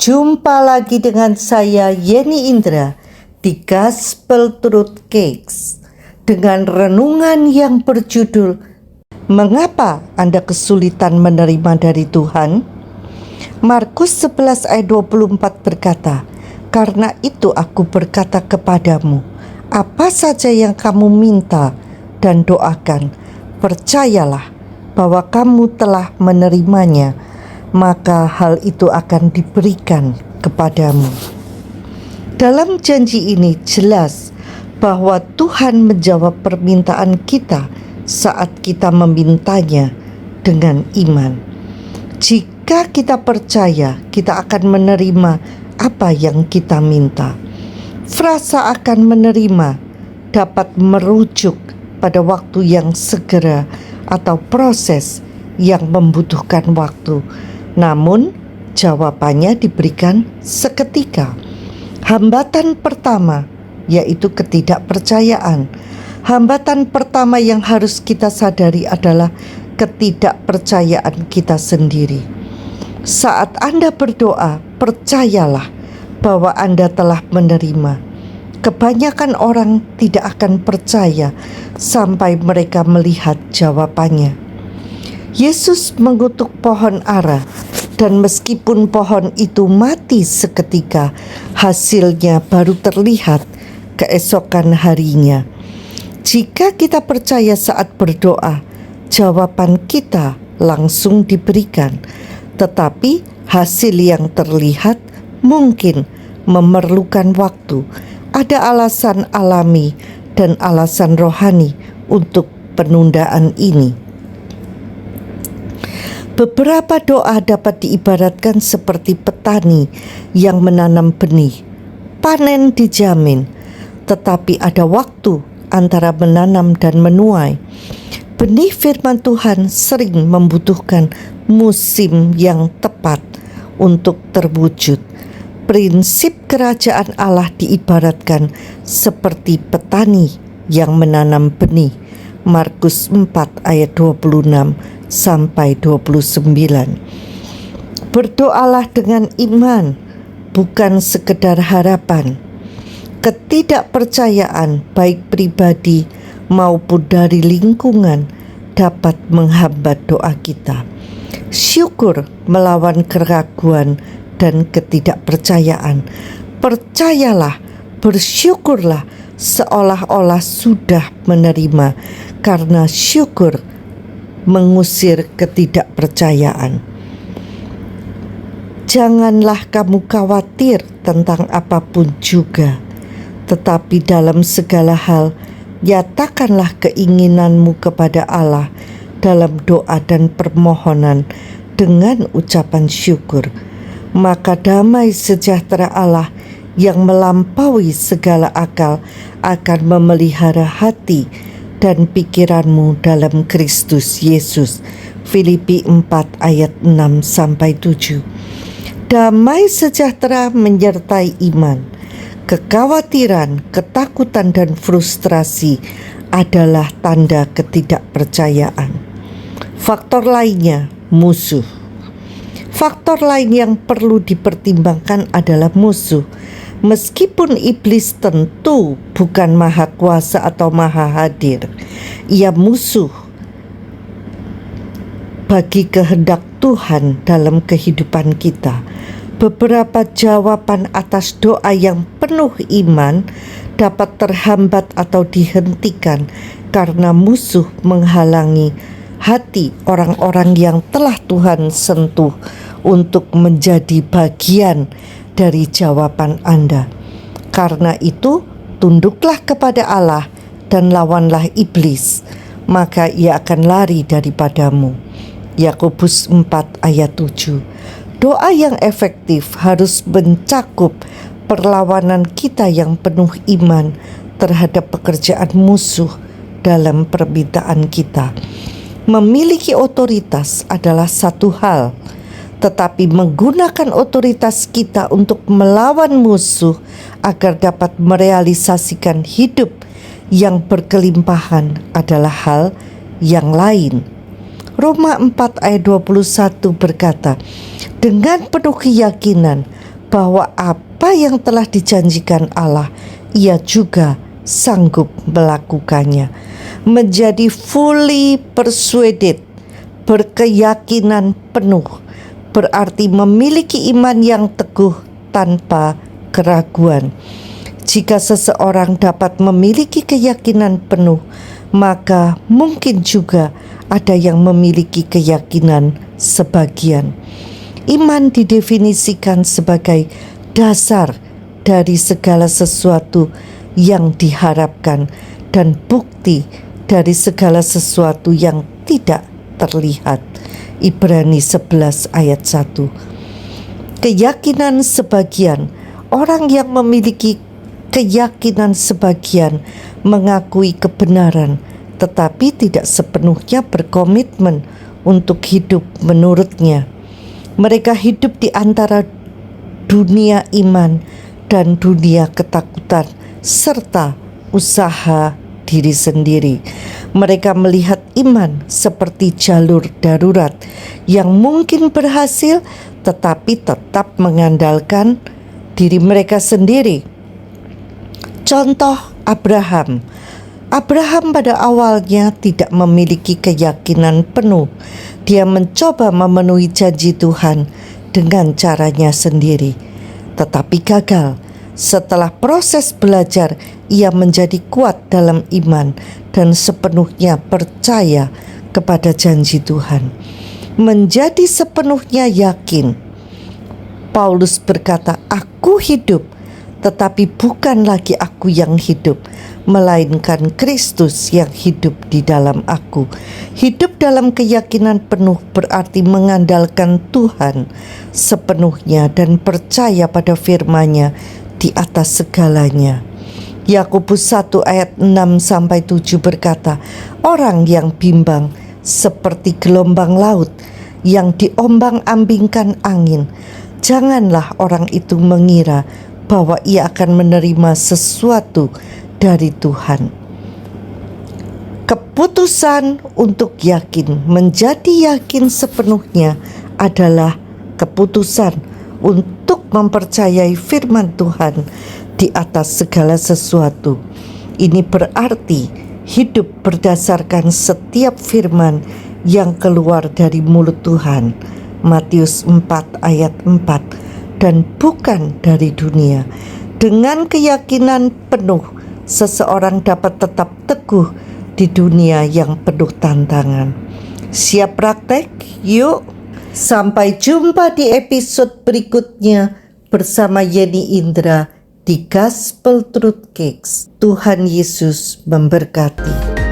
Jumpa lagi dengan saya Yeni Indra di Gospel Truth Cakes dengan renungan yang berjudul Mengapa Anda kesulitan menerima dari Tuhan? Markus 11 ayat 24 berkata, "Karena itu aku berkata kepadamu, apa saja yang kamu minta dan doakan, percayalah bahwa kamu telah menerimanya, maka hal itu akan diberikan kepadamu." Dalam janji ini jelas bahwa Tuhan menjawab permintaan kita saat kita memintanya dengan iman. Jika kita percaya, kita akan menerima apa yang kita minta. Frasa akan menerima dapat merujuk pada waktu yang segera atau proses yang membutuhkan waktu. Namun, jawabannya diberikan seketika. Hambatan pertama yaitu ketidakpercayaan. Hambatan pertama yang harus kita sadari adalah ketidakpercayaan kita sendiri. Saat Anda berdoa, percayalah bahwa Anda telah menerima. Kebanyakan orang tidak akan percaya sampai mereka melihat jawabannya. Yesus mengutuk pohon ara, dan meskipun pohon itu mati seketika, hasilnya baru terlihat keesokan harinya. Jika kita percaya saat berdoa, jawaban kita langsung diberikan, tetapi hasil yang terlihat mungkin memerlukan waktu. Ada alasan alami dan alasan rohani untuk penundaan ini. Beberapa doa dapat diibaratkan seperti petani yang menanam benih. Panen dijamin, tetapi ada waktu antara menanam dan menuai. Benih firman Tuhan sering membutuhkan musim yang tepat untuk terwujud. Prinsip kerajaan Allah diibaratkan seperti petani yang menanam benih. Markus 4 ayat 26 sampai 29. Berdoalah dengan iman, bukan sekedar harapan. Ketidakpercayaan baik pribadi maupun dari lingkungan dapat menghambat doa kita. Syukur melawan keraguan dan ketidakpercayaan. Percayalah, bersyukurlah seolah-olah sudah menerima, karena syukur mengusir ketidakpercayaan. Janganlah kamu khawatir tentang apapun juga, tetapi dalam segala hal nyatakanlah keinginanmu kepada Allah dalam doa dan permohonan dengan ucapan syukur. Maka damai sejahtera Allah yang melampaui segala akal akan memelihara hati dan pikiranmu dalam Kristus Yesus. Filipi 4 ayat 6 sampai 7. Damai sejahtera menyertai iman. Kekhawatiran, ketakutan dan frustrasi adalah tanda ketidakpercayaan. Faktor lainnya, musuh. Faktor lain yang perlu dipertimbangkan adalah musuh. Meskipun iblis tentu bukan maha kuasa atau maha hadir, ia musuh bagi kehendak Tuhan dalam kehidupan kita. Beberapa jawaban atas doa yang penuh iman dapat terhambat atau dihentikan karena musuh menghalangi hati orang-orang yang telah Tuhan sentuh untuk menjadi bagian dari jawaban Anda. Karena itu, tunduklah kepada Allah dan lawanlah iblis, maka ia akan lari daripadamu. Yakobus 4 ayat 7. Doa yang efektif harus mencakup perlawanan kita yang penuh iman terhadap pekerjaan musuh dalam permintaan kita. Memiliki otoritas adalah satu hal, tetapi menggunakan otoritas kita untuk melawan musuh agar dapat merealisasikan hidup yang berkelimpahan adalah hal yang lain. Roma 4 ayat 21 berkata, dengan penuh keyakinan bahwa apa yang telah dijanjikan Allah, Ia juga sanggup melakukannya. Menjadi fully persuaded, berkeyakinan penuh, berarti memiliki iman yang teguh tanpa keraguan. Jika seseorang dapat memiliki keyakinan penuh, maka mungkin juga ada yang memiliki keyakinan sebagian. Iman didefinisikan sebagai dasar dari segala sesuatu yang diharapkan dan bukti dari segala sesuatu yang tidak terlihat. Ibrani 11 ayat 1. Keyakinan sebagian. Orang yang memiliki keyakinan sebagian mengakui kebenaran, tetapi tidak sepenuhnya berkomitmen untuk hidup menurutnya. Mereka hidup di antara dunia iman dan dunia ketakutan, serta usaha diri sendiri. Mereka melihat iman seperti jalur darurat yang mungkin berhasil, tetapi tetap mengandalkan diri mereka sendiri. Contoh Abraham. Abraham pada awalnya tidak memiliki keyakinan penuh. Dia mencoba memenuhi janji Tuhan dengan caranya sendiri, tetapi gagal. Setelah proses belajar, ia menjadi kuat dalam iman dan sepenuhnya percaya kepada janji Tuhan. Menjadi sepenuhnya yakin. Paulus berkata, "Aku hidup, tetapi bukan lagi aku yang hidup, melainkan Kristus yang hidup di dalam aku." Hidup dalam keyakinan penuh berarti mengandalkan Tuhan sepenuhnya dan percaya pada firman-Nya di atas segalanya. Yakobus 1 ayat 6-7 berkata, "Orang yang bimbang seperti gelombang laut yang diombang-ambingkan angin. Janganlah orang itu mengira bahwa ia akan menerima sesuatu dari Tuhan." Keputusan untuk yakin, menjadi yakin sepenuhnya adalah keputusan untuk mempercayai firman Tuhan di atas segala sesuatu. Ini berarti hidup berdasarkan setiap firman yang keluar dari mulut Tuhan. Matius 4 ayat 4. Dan bukan dari dunia. Dengan keyakinan penuh, seseorang dapat tetap teguh di dunia yang penuh tantangan. Siap praktek? Yuk! Sampai jumpa di episode berikutnya bersama Yeni Indra di Gospel Truth Cakes. Tuhan Yesus memberkati.